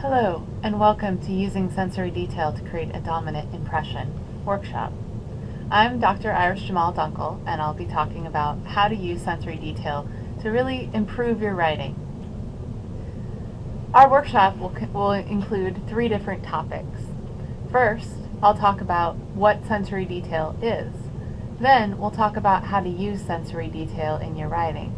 Hello, and welcome to Using Sensory Detail to Create a Dominant Impression workshop. I'm Dr. Iris Jamal Dunkel, and I'll be talking about how to use sensory detail to really improve your writing. Our workshop will include 3 different topics. First, I'll talk about what sensory detail is. Then, we'll talk about how to use sensory detail in your writing.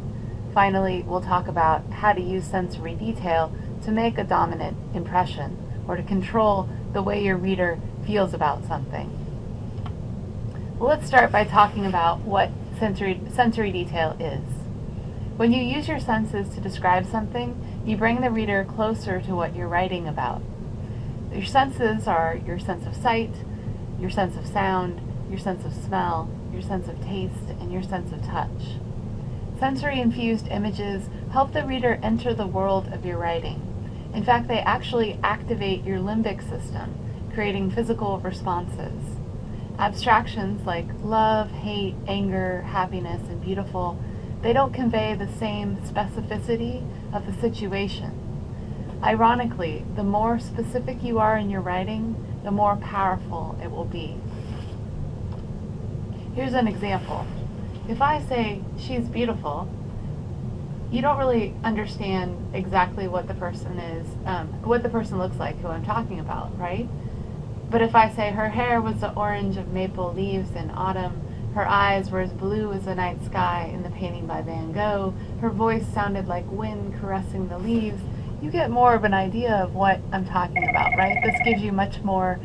Finally, we'll talk about how to use sensory detail to make a dominant impression, or to control the way your reader feels about something. Well, let's start by talking about what sensory detail is. When you use your senses to describe something, you bring the reader closer to what you're writing about. Your senses are your sense of sight, your sense of sound, your sense of smell, your sense of taste, and your sense of touch. Sensory-infused images help the reader enter the world of your writing. In fact, they actually activate your limbic system, creating physical responses. Abstractions like love, hate, anger, happiness, and beautiful, they don't convey the same specificity of the situation. Ironically, the more specific you are in your writing, the more powerful it will be. Here's an example. If I say, "she's beautiful," you don't really understand exactly what the person is, what the person looks like, who I'm talking about, right? But if I say her hair was the orange of maple leaves in autumn, her eyes were as blue as the night sky in the painting by Van Gogh, her voice sounded like wind caressing the leaves, you get more of an idea of what I'm talking about, right? This gives you much more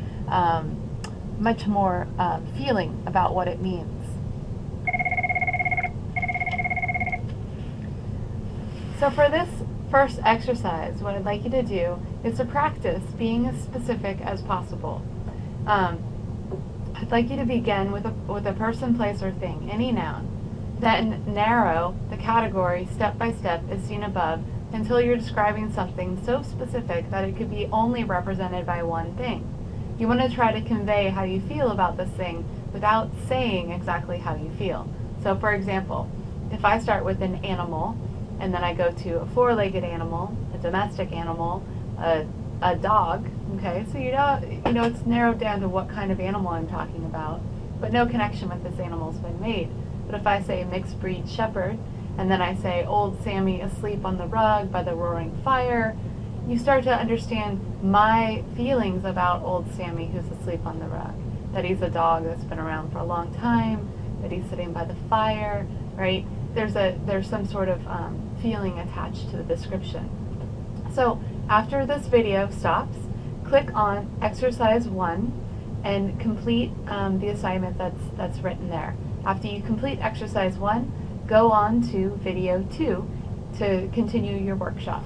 feeling about what it means. So for this first exercise, what I'd like you to do is to practice being as specific as possible. I'd like you to begin with a person, place, or thing, any noun. Then narrow the category step by step as seen above until you're describing something so specific that it could be only represented by one thing. You want to try to convey how you feel about this thing without saying exactly how you feel. So for example, if I start with an animal, and then I go to a 4-legged animal, a domestic animal, a dog, okay? So you know it's narrowed down to what kind of animal I'm talking about, but no connection with this animal's been made. But if I say mixed breed shepherd, and then I say old Sammy asleep on the rug by the roaring fire, you start to understand my feelings about old Sammy who's asleep on the rug. That he's a dog that's been around for a long time, that he's sitting by the fire, right? There's some sort of feeling attached to the description. So after this video stops, click on exercise 1 and complete the assignment that's written there. After you complete exercise 1, go on to video 2 to continue your workshop.